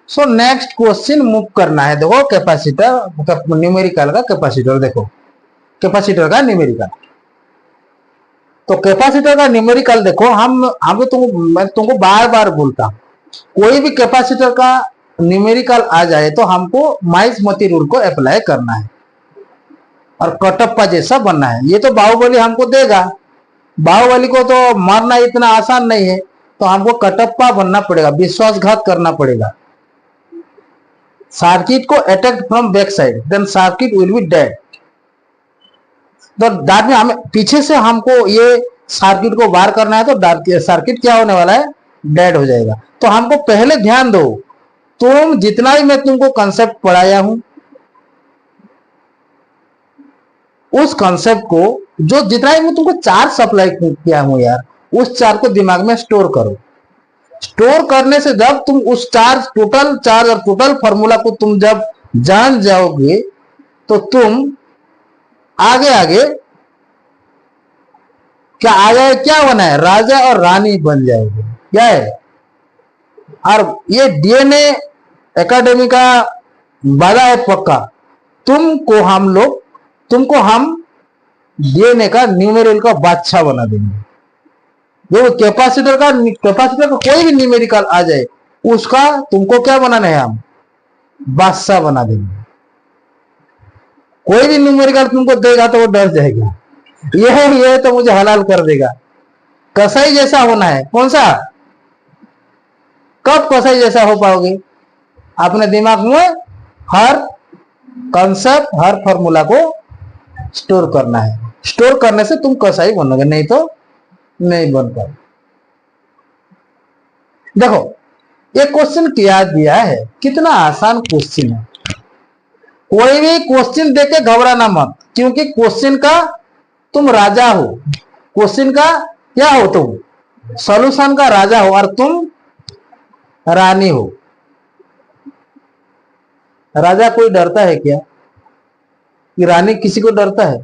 So next question move करना है। देखो कैपेसिटर न्यूमेरिकल का कैपेसिटर, देखो कैपेसिटर का न्यूमेरिकल। तो कैपेसिटर का न्यूमेरिकल देखो, हम तुमको मैं तुमको बार बार बोलता हूं, कोई भी कैपेसिटर का न्यूमेरिकल आ जाए तो हमको माइस-मोती रूल को अप्लाई करना है और कटप्पा जैसा बनना है। ये तो बाहुबली हमको देगा, बाहुबली को तो मारना इतना आसान नहीं है, तो हमको कटप्पा बनना पड़ेगा, विश्वासघात करना पड़ेगा। सर्किट को attack from back side, then circuit will be dead. तो दैट में हमें पीछे से हमको ये सर्किट को वार करना है, तो सर्किट क्या होने वाला है, डेड हो जाएगा। तो हमको पहले ध्यान दो, तुम जितना भी मैं तुमको कंसेप्ट पढ़ाया हूं, उस कंसेप्ट को जो जितना भी मैं तुमको चार्ज सप्लाई किया हूं यार, उस चार्ज को दिमाग में स्टोर करो। स्टोर करने से जब तुम उस टोटल चार्ज और टोटल फॉर्मूला को तुम जब जान जाओगे, तो तुम आगे आगे क्या आ जाए, क्या बना है, राजा और रानी बन जाएंगे। क्या है, और ये डीएनए एकेडमी का वादा है पक्का, तुमको हम डीएनए का न्यूमेरिकल का बादशाह बना देंगे। जो कैपेसिटर का कोई भी न्यूमेरिकल आ जाए, उसका तुमको क्या बनाना है, हम बादशाह बना देंगे। कोई भी न्यूमेरिकल तुमको देगा तो वो डर जाएगा, ये तो मुझे हलाल कर देगा। कसाई जैसा होना है, कौन सा, कब कसाई जैसा हो पाओगे, अपने दिमाग में हर कंसेप्ट हर फॉर्मूला को स्टोर करना है। स्टोर करने से तुम कसाई बनोगे, नहीं तो नहीं बन पाओगे। देखो ये क्वेश्चन क्या दिया है, कितना आसान क्वेश्चन है। कोई भी क्वेश्चन देके घबराना मत, क्योंकि क्वेश्चन का तुम राजा हो, क्वेश्चन का क्या हो, तुम सॉल्यूशन का राजा हो और तुम रानी हो। राजा कोई डरता है क्या, कि रानी किसी को डरता है?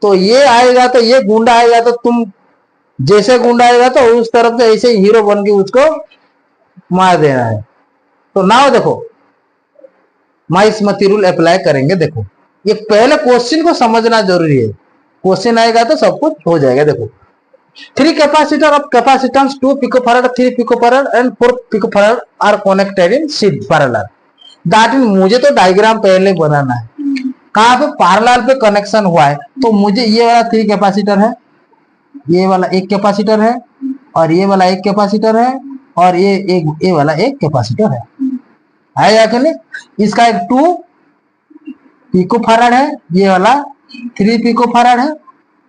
तो ये आएगा, तो ये गुंडा आएगा, तो तुम जैसे गुंडा आएगा तो उस तरफ से ऐसे हीरो बन के उसको मार देना है। तो नाउ देखो माइस-मोती रूल अप्लाई करेंगे। देखो ये पहले क्वेश्चन को समझना जरूरी है, क्वेश्चन आएगा तो सब कुछ हो जाएगा। देखो 3 capacitor of capacitance 2 picofarad 3 picofarad and 4 picofarad are connected in series parallel. That mean मुझे तो डायग्राम पहले बनाना है, कहां पे पैरेलल पे कनेक्शन हुआ है। तो मुझे ये वाला 3 कैपेसिटर है, ये वाला 1 कैपेसिटर है, और ये वाला 1 कैपेसिटर है, और ये वाला 1 कैपेसिटर है या नहीं? इसका एक 2 पिकोफैराड है, ये वाला 3 पिकोफैराड है,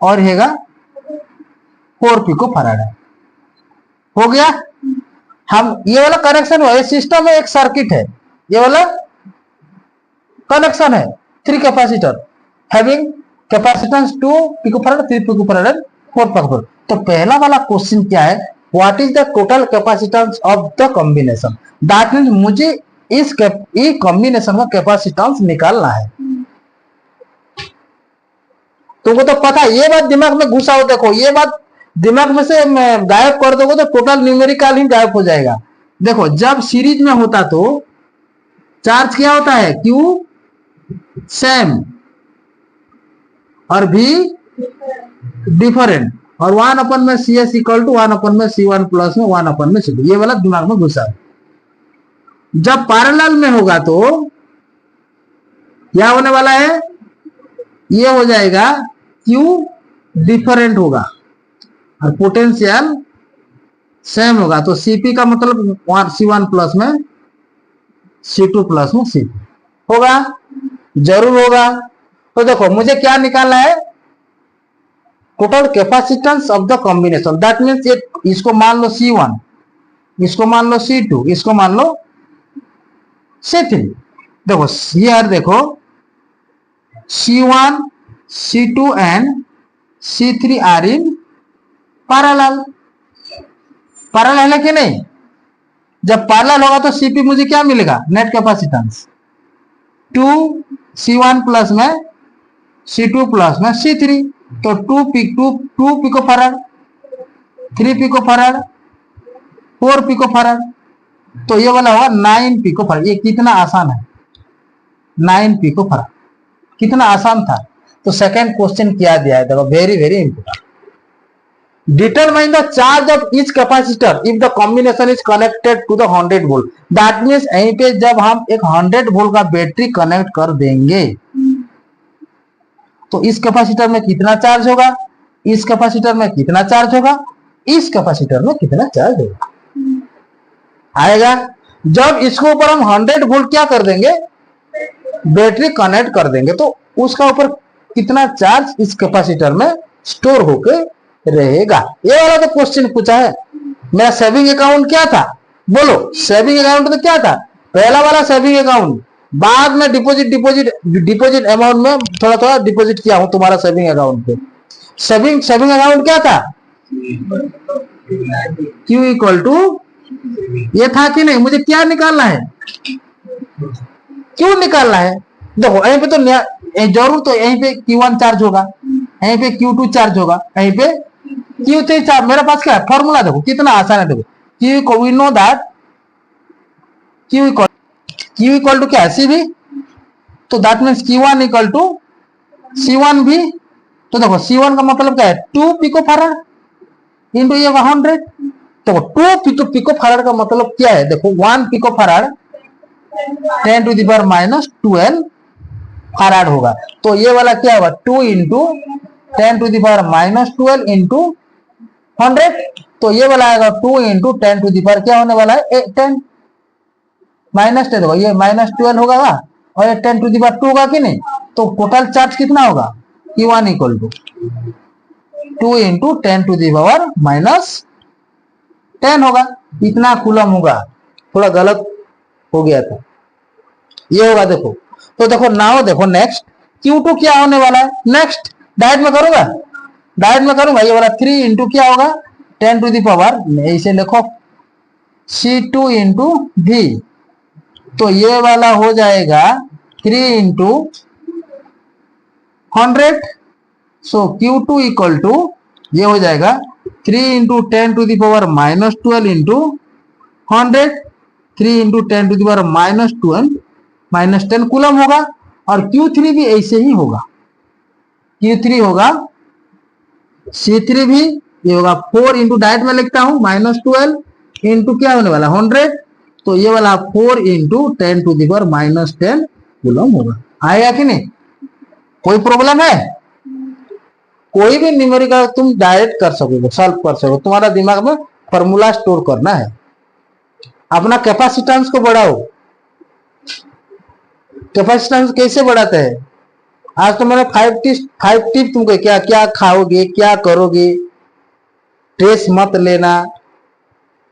और येगा 4 पिकोफैराड है। हो गया, हम ये वाला कनेक्शन हुआ, ये सिस्टम में एक सर्किट है, ये वाला कनेक्शन है 3 capacitor having capacitance 2 picofarad 3 picofarad and 4 picofarad. तो पहला वाला क्वेश्चन क्या है, what is the total capacitance of the combination. That means मुझे इस कॉम्बिनेशन का कैपेसिटेंस निकालना है। तुमको तो पता है, ये बात दिमाग में घुसा हो। देखो ये बात दिमाग में से गायब कर दोगे तो टोटल न्यूमेरिकल ही गायब हो जाएगा। देखो जब सीरीज में होता तो चार्ज क्या होता है, क्यू सेम और भी डिफरेंट, और 1 में सी एस इक्वल टू 1 में C1 प्लस में 1 में C2। ये वाला दिमाग में घुसा है। जब पैरेलल में होगा तो क्या होने वाला है, ये हो जाएगा Q डिफरेंट होगा और पोटेंशियल सेम होगा। तो Cp का मतलब C1 प्लस में C2 प्लस में Cp होगा, जरूर होगा। तो देखो मुझे क्या निकालना है, total capacitance of the combination. That means इसको मान लो C1, इसको मान लो C2, इसको मान लो C3। देखो हियर देखो C1 C2 and C3 are in parallel. Parallel है कि नहीं? जब पैरेलल होगा तो Cp मुझे क्या मिलेगा, नेट कैपेसिटेंस 2 C1 प्लस में C2 प्लस में C3। तो 2 पिकोफैराड 3 पिकोफैराड 4 पिकोफैराड तो ये वाला होगा 9 पिको फराड। ये कितना आसान है, 9 पिको फराड, कितना आसान था। तो सेकंड क्वेश्चन क्या दिया है देखो, very very important. Determine the charge of each capacitor if the combination is connected to the 100 volt. That means यहीं पे जब हम एक 100 वोल्ट का बैटरी कनेक्ट कर देंगे तो इस कैपेसिटर में कितना चार्ज होगा, इस कैपेसिटर में कितना चार्ज होगा, इस कैपेसिटर में कितना चार्ज होगा आएगा। जब इसको ऊपर हम 100 वोल्ट क्या कर देंगे, बैटरी कनेक्ट कर देंगे तो उसका ऊपर कितना चार्ज इस कैपेसिटर में स्टोर होके रहेगा। ये वाला तो क्वेश्चन पूछा है। मेरा सेविंग अकाउंट क्या था, बोलो सेविंग अकाउंट तो क्या था, पहला वाला सेविंग अकाउंट, बाद में डिपॉजिट अमाउंट में थोड़ा थोड़ा डिपॉजिट किया हूं तुम्हारा सेविंग अकाउंट पे। सेविंग अकाउंट क्या था, Q इक्वल टू, ये था कि नहीं, मुझे क्या निकालना है, क्यों निकालना है। देखो यहीं पे तो जरूर तो यहीं पे Q1 चार्ज होगा, यहीं पे Q2 चार्ज होगा, यहीं पे Q3 चार्ज। मेरे पास क्या है फॉर्मूला, देखो कितना आसान है। देखो Q we know that Q equal to क्या है, CV, तो that means Q1 equal to C1 भी। तो देखो C1 का मतलब क्या है 2 पिको फैराड इंटू ये 100। तो 2 पिको फैराड का मतलब क्या है, देखो 1 picofarad 10 to the power minus 12 farad होगा। तो ये वाला क्या होगा 2 into 10 to the power minus 12 into 100। तो ये वाला आएगा 2 इंटू 10 टू द पावर क्या होने वाला है 10 माइनस 10 होगा, ये माइनस 12 होगा और ये 10 टू द पावर 2 होगा कि नहीं। तो टोटल चार्ज कितना होगा Q1 equal to 2 into 10 to the power minus 10 होगा, इतना कूलम होगा। थोड़ा गलत हो गया था, ये होगा। देखो तो देखो नाउ देखो नेक्स्ट Q2 क्या होने वाला है, नेक्स्ट डायरेक्ट में करूंगा, ये वाला 3 इंटू क्या होगा 10 टू द पावर, इसे लिखो C2 इंटू V। तो ये वाला हो जाएगा 3 into 100। So Q2 equal to ये हो जाएगा 3 into 10 to the power minus 12 into 100, 3 into 10 to the power minus 12 minus 10 coulomb होगा। और Q3 भी ऐसे ही होगा, Q3 होगा C3 भी, ये होगा 4 इंटू डायरेक्ट में लिखता हूं माइनस 12 इंटू क्या होने वाला 100। तो ये वाला 4 into 10 to the power minus 10 coulomb होगा। आएगा कि नहीं, कोई प्रॉब्लम है, कोई भी न्यूमेरिकल तुम डायरेक्ट कर सकोगे, सॉल्व कर सकोगे। तुम्हारा दिमाग में फॉर्मूला स्टोर करना है। अपना कैपेसिटेंस को बढ़ाओ। कैपेसिटेंस कैसे बढ़ाते हैं, आज तो मैंने 5 टिप तुमको, क्या क्या खाओगे, क्या करोगे, स्ट्रेस मत लेना,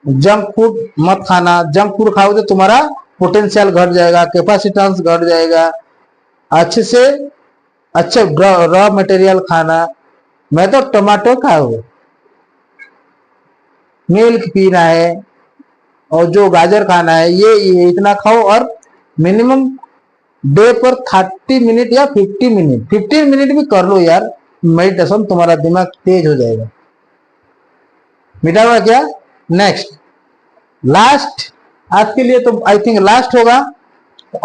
जंक फूड मत खाना। जंक फूड खाओगे तो तुम्हारा पोटेंशियल घट जाएगा, कैपेसिटेंस घट जाएगा। अच्छे से अच्छे रॉ मटेरियल खाना, मैं तो टमाटो खाऊंगा, मिल्क पीना है और जो गाजर खाना है ये इतना खाओ। और मिनिमम डे पर 30 मिनट या 15 मिनट भी कर लो यार मेडिटेशन, तुम्हारा दिमाग तेज हो जाएगा। मिटा हुआ क्या, नेक्स्ट लास्ट आज के लिए तो आई थिंक लास्ट होगा।